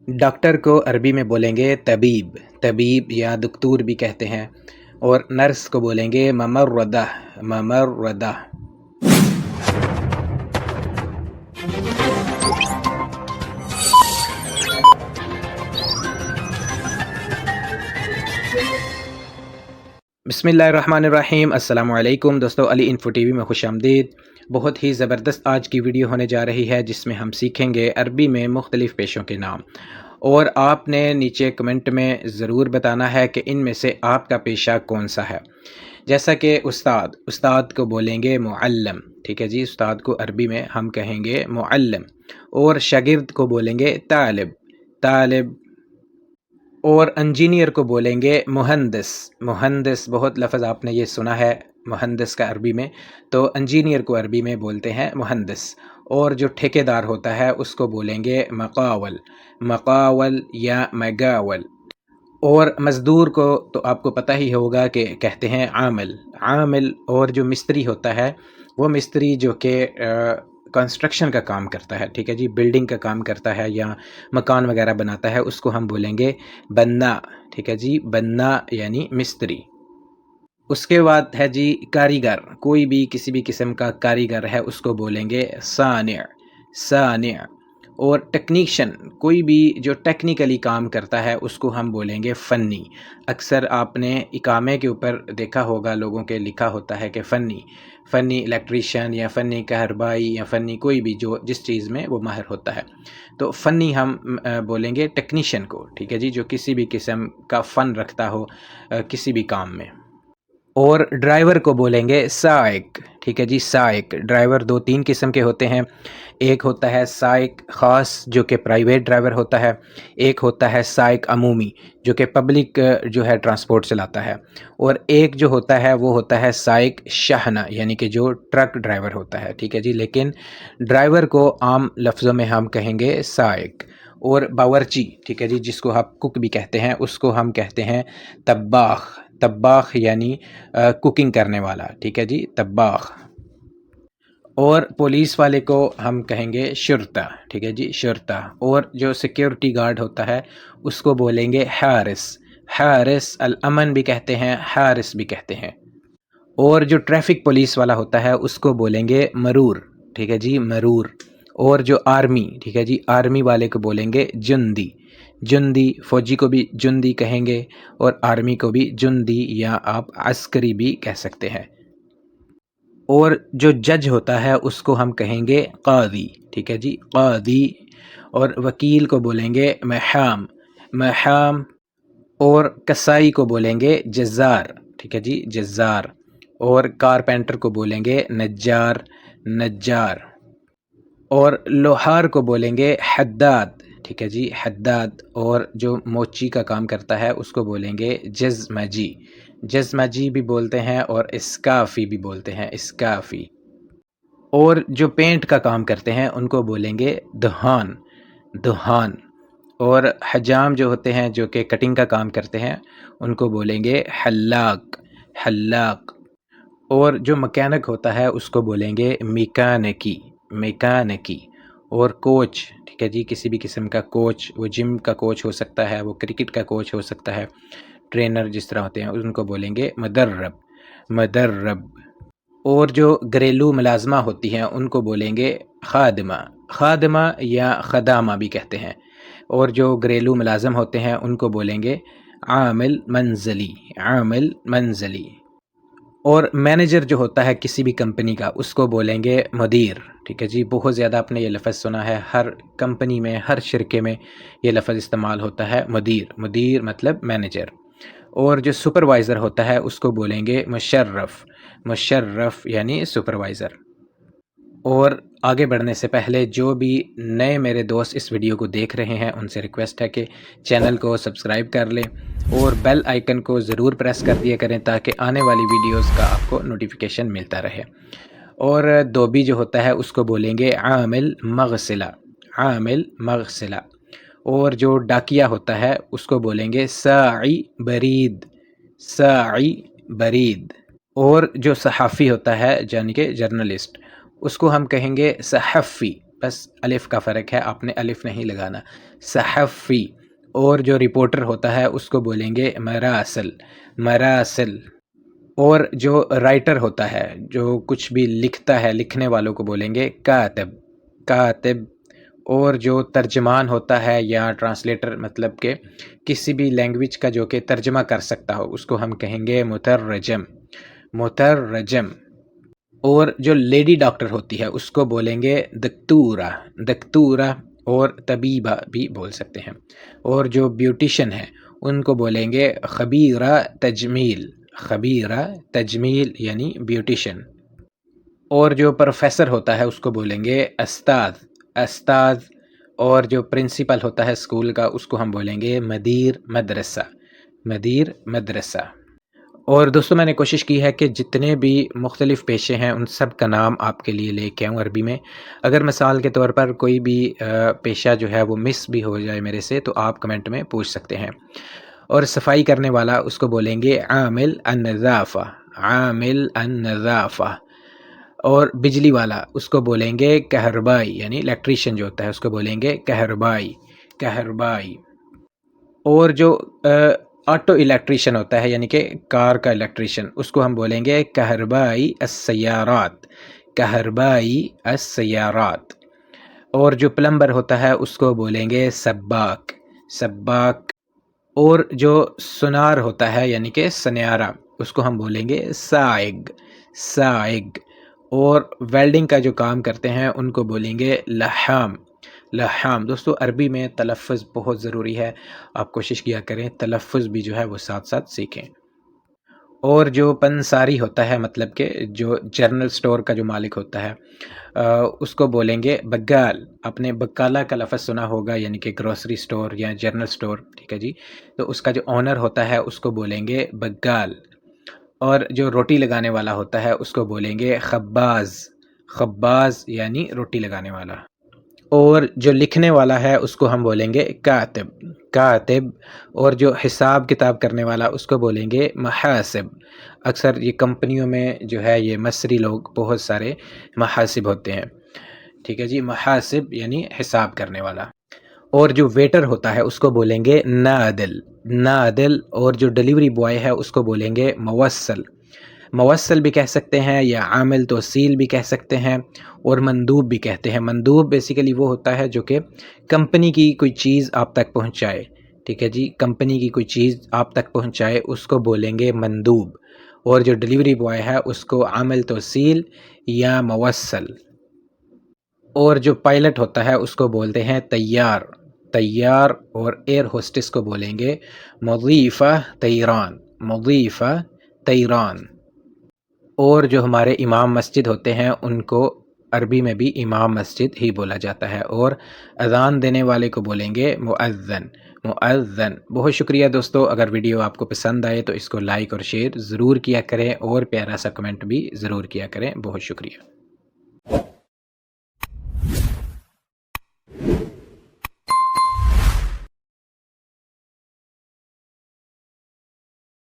Doctor کو عربی میں بولیں گے طبیب، طبیب یا دکتور بھی کہتے ہیں، اور نرس کو بولیں گے ممرضہ، ممرضہ۔ بسم اللہ الرحمن الرحیم۔ السلام علیکم دوستو، علی انفو ٹی وی میں خوش آمدید۔ بہت ہی زبردست آج کی ویڈیو ہونے جا رہی ہے جس میں ہم سیکھیں گے عربی میں مختلف پیشوں کے نام، اور آپ نے نیچے کمنٹ میں ضرور بتانا ہے کہ ان میں سے آپ کا پیشہ کون سا ہے۔ جیسا کہ استاد کو بولیں گے معلم، ٹھیک ہے جی، استاد کو عربی میں ہم کہیں گے معلم، اور شاگرد کو بولیں گے طالب، طالب، اور انجینئر کو بولیں گے مہندس، مہندس۔ بہت لفظ آپ نے یہ سنا ہے مہندس کا عربی میں، تو انجینئر کو عربی میں بولتے ہیں مہندس۔ اور جو ٹھیکیدار ہوتا ہے اس کو بولیں گے مقاول، مقاول یا مگاول۔ اور مزدور کو تو آپ کو پتہ ہی ہوگا کہ کہتے ہیں عامل، عامل۔ اور جو مستری ہوتا ہے وہ مستری جو کہ کنسٹرکشن کا کام کرتا ہے، ٹھیک ہے جی، بلڈنگ کا کام کرتا ہے یا مکان وغیرہ بناتا ہے، اس کو ہم بولیں گے بنا، ٹھیک ہے جی، بنا یعنی مستری۔ اس کے بعد ہے جی کاریگر، کوئی بھی کسی بھی قسم کا کاریگر ہے اس کو بولیں گے صانع، صانع۔ اور ٹیکنیشین، کوئی بھی جو ٹیکنیکلی کام کرتا ہے اس کو ہم بولیں گے فنی۔ اکثر آپ نے اقامے کے اوپر دیکھا ہوگا لوگوں کے لکھا ہوتا ہے کہ فنی، فنی الیکٹریشین یا فنی کہربائی یا فنی کوئی بھی جو جس چیز میں وہ ماہر ہوتا ہے، تو فنی ہم بولیں گے ٹیکنیشین کو، ٹھیک ہے جی، جو کسی بھی قسم کا فن رکھتا ہو کسی بھی کام میں۔ اور ڈرائیور کو بولیں گے سائق، ٹھیک ہے جی، سائق۔ ڈرائیور دو تین قسم کے ہوتے ہیں، ایک ہوتا ہے سائق خاص جو کہ پرائیویٹ ڈرائیور ہوتا ہے، ایک ہوتا ہے سائق عمومی جو کہ پبلک جو ہے ٹرانسپورٹ چلاتا ہے، اور ایک جو ہوتا ہے وہ ہوتا ہے سائق شاہنہ یعنی کہ جو ٹرک ڈرائیور ہوتا ہے، ٹھیک ہے جی۔ لیکن ڈرائیور کو عام لفظوں میں ہم کہیں گے سائق۔ اور باورچی، ٹھیک ہے جی، جس کو آپ کک بھی کہتے ہیں، اس کو ہم کہتے ہیں طباخ، طباخ یعنی کوکنگ کرنے والا، ٹھیک ہے جی، طباخ۔ اور پولیس والے کو ہم کہیں گے شرطہ، ٹھیک ہے جی، شرطہ۔ اور جو سیکیورٹی گارڈ ہوتا ہے اس کو بولیں گے حارس، حارس، الامن بھی کہتے ہیں، حارس بھی کہتے ہیں۔ اور جو ٹریفک پولیس والا ہوتا ہے اس کو بولیں گے مرور، ٹھیک ہے جی، مرور۔ اور جو آرمی، ٹھیک ہے جی، آرمی والے کو بولیں گے جندی، جندی۔ فوجی کو بھی جندی کہیں گے اور آرمی کو بھی جندی یا آپ عسکری بھی کہہ سکتے ہیں۔ اور جو جج ہوتا ہے اس کو ہم کہیں گے قاضی، ٹھیک ہے جی، قاضی۔ اور وکیل کو بولیں گے محام، محام۔ اور کسائی کو بولیں گے جزار، ٹھیک ہے جی، جزار۔ اور کارپینٹر کو بولیں گے نجار، نجار۔ اور لوہار کو بولیں گے حداد، ٹھیک ہے جی، حداد۔ اور جو موچی کا کام کرتا ہے اس کو بولیں گے جزمجی، جزمجی بھی بولتے ہیں، اور اسکافی بھی بولتے ہیں، اسکافی۔ اور جو پینٹ کا کام کرتے ہیں ان کو بولیں گے دہان، دہان۔ اور حجام جو ہوتے ہیں جو کہ کٹنگ کا کام کرتے ہیں ان کو بولیں گے حلاق، حلاق۔ اور جو مکینک ہوتا ہے اس کو بولیں گے میکانکی، میکانکی۔ اور کوچ، ٹھیک ہے جی، کسی بھی قسم کا کوچ، وہ جم کا کوچ ہو سکتا ہے، وہ کرکٹ کا کوچ ہو سکتا ہے، ٹرینر جس طرح ہوتے ہیں ان کو بولیں گے مدرب، مدرب۔ اور جو گھریلو ملازمہ ہوتی ہیں ان کو بولیں گے خادمہ، خادمہ یا خدامہ بھی کہتے ہیں۔ اور جو گھریلو ملازم ہوتے ہیں ان کو بولیں گے عامل منزلی، عامل منزلی۔ اور مینیجر جو ہوتا ہے کسی بھی کمپنی کا اس کو بولیں گے مدیر، ٹھیک ہے جی، بہت زیادہ آپ نے یہ لفظ سنا ہے، ہر کمپنی میں ہر شرکے میں یہ لفظ استعمال ہوتا ہے، مدیر، مدیر مطلب مینیجر۔ اور جو سپروائزر ہوتا ہے اس کو بولیں گے مشرف، مشرف یعنی سپروائزر۔ اور آگے بڑھنے سے پہلے جو بھی نئے میرے دوست اس ویڈیو کو دیکھ رہے ہیں ان سے ریکویسٹ ہے کہ چینل کو سبسکرائب کر لیں اور بیل آئیکن کو ضرور پریس کر دیا کریں تاکہ آنے والی ویڈیوز کا آپ کو نوٹیفیکیشن ملتا رہے۔ اور دوبی جو ہوتا ہے اس کو بولیں گے عامل مغسلہ، عامل مغسلہ۔ اور جو ڈاکیا ہوتا ہے اس کو بولیں گے ساعی برید، ساعی برید۔ اور جو صحافی ہوتا ہے یعنی کہ جرنلسٹ اس کو ہم کہیں گے صحفی، بس الف کا فرق ہے، آپ نے الف نہیں لگانا. صحفی. اور جو رپورٹر ہوتا ہے اس کو بولیں گے مراسل. مراسل. اور جو رائٹر ہوتا ہے، جو کچھ بھی لکھتا ہے، لکھنے والوں کو بولیں گے کاتب. کاتب. اور جو ترجمان ہوتا ہے یا ٹرانسلیٹر، مطلب کہ کسی بھی لینگویج کا جو کہ ترجمہ کر سکتا ہو، اس کو ہم کہیں گے مترجم. مترجم. اور جو لیڈی ڈاکٹر ہوتی ہے اس کو بولیں گے دکتورہ. دکتورہ. اور طبیبہ بھی بول سکتے ہیں. اور جو بیوٹیشن ہے ان کو بولیں گے خبیرہ تجمیل. خبیرہ تجمیل یعنی بیوٹیشن. اور جو پروفیسر ہوتا ہے اس کو بولیں گے استاذ. استاذ. اور جو پرنسپل ہوتا ہے اسکول کا اس کو ہم بولیں گے مدیر مدرسہ. مدیر مدرسہ. اور دوستوں میں نے کوشش کی ہے کہ جتنے بھی مختلف پیشے ہیں ان سب کا نام آپ کے لیے لے کے آؤں عربی میں. اگر مثال کے طور پر کوئی بھی پیشہ جو ہے وہ مس بھی ہو جائے میرے سے تو آپ کمنٹ میں پوچھ سکتے ہیں. اور صفائی کرنے والا اس کو بولیں گے عامل النظافہ. عامل النظافہ. اور بجلی والا اس کو بولیں گے کہربائی، یعنی الیکٹریشین جو ہوتا ہے اس کو بولیں گے کہربائی. کہربائی. اور جو آٹو الیکٹریشین ہوتا ہے یعنی کہ کار کا الیکٹریشین اس کو ہم بولیں گے کہربائی السیارات. کہربائی السیارات. اور جو پلمبر ہوتا ہے اس کو بولیں گے سباک. سباک. اور جو سنار ہوتا ہے یعنی کہ سنیارہ اس کو ہم بولیں گے سائگ. سائگ. اور ویلڈنگ کا جو کام کرتے ہیں ان کو بولیں گے لحام. لحام. دوستو عربی میں تلفظ بہت ضروری ہے، آپ کوشش کیا کریں تلفظ بھی جو ہے وہ ساتھ ساتھ سیکھیں. اور جو پنساری ہوتا ہے، مطلب کہ جو جنرل سٹور کا جو مالک ہوتا ہے اس کو بولیں گے بگال. آپ نے بکالہ کا لفظ سنا ہوگا یعنی کہ گروسری سٹور یا جنرل سٹور، ٹھیک ہے جی. تو اس کا جو آنر ہوتا ہے اس کو بولیں گے بگال. اور جو روٹی لگانے والا ہوتا ہے اس کو بولیں گے خباز. خباز یعنی روٹی لگانے والا. اور جو لکھنے والا ہے اس کو ہم بولیں گے کاتب. کاتب. اور جو حساب کتاب کرنے والا اس کو بولیں گے محاسب. اکثر یہ کمپنیوں میں جو ہے یہ مصری لوگ بہت سارے محاسب ہوتے ہیں، ٹھیک ہے جی. محاسب یعنی حساب کرنے والا. اور جو ویٹر ہوتا ہے اس کو بولیں گے نادل. نادل. اور جو ڈیلیوری بوائے ہے اس کو بولیں گے موصل. موصل بھی کہہ سکتے ہیں یا عامل توصیل بھی کہہ سکتے ہیں، اور مندوب بھی کہتے ہیں. مندوب بیسیکلی وہ ہوتا ہے جو کہ کمپنی کی کوئی چیز آپ تک پہنچائے، ٹھیک ہے جی. کمپنی کی کوئی چیز آپ تک پہنچائے اس کو بولیں گے مندوب. اور جو ڈیلیوری بوائے ہے اس کو عامل توصیل یا موصل. اور جو پائلٹ ہوتا ہے اس کو بولتے ہیں طیار. طیار. اور ایئر ہوسٹس کو بولیں گے مضیفہ طیران. مضیفہ طیران. اور جو ہمارے امام مسجد ہوتے ہیں ان کو عربی میں بھی امام مسجد ہی بولا جاتا ہے. اور اذان دینے والے کو بولیں گے مؤذن. مؤذن. بہت شکریہ دوستو. اگر ویڈیو آپ کو پسند آئے تو اس کو لائک اور شیئر ضرور کیا کریں، اور پیارا سا کمنٹ بھی ضرور کیا کریں. بہت شکریہ.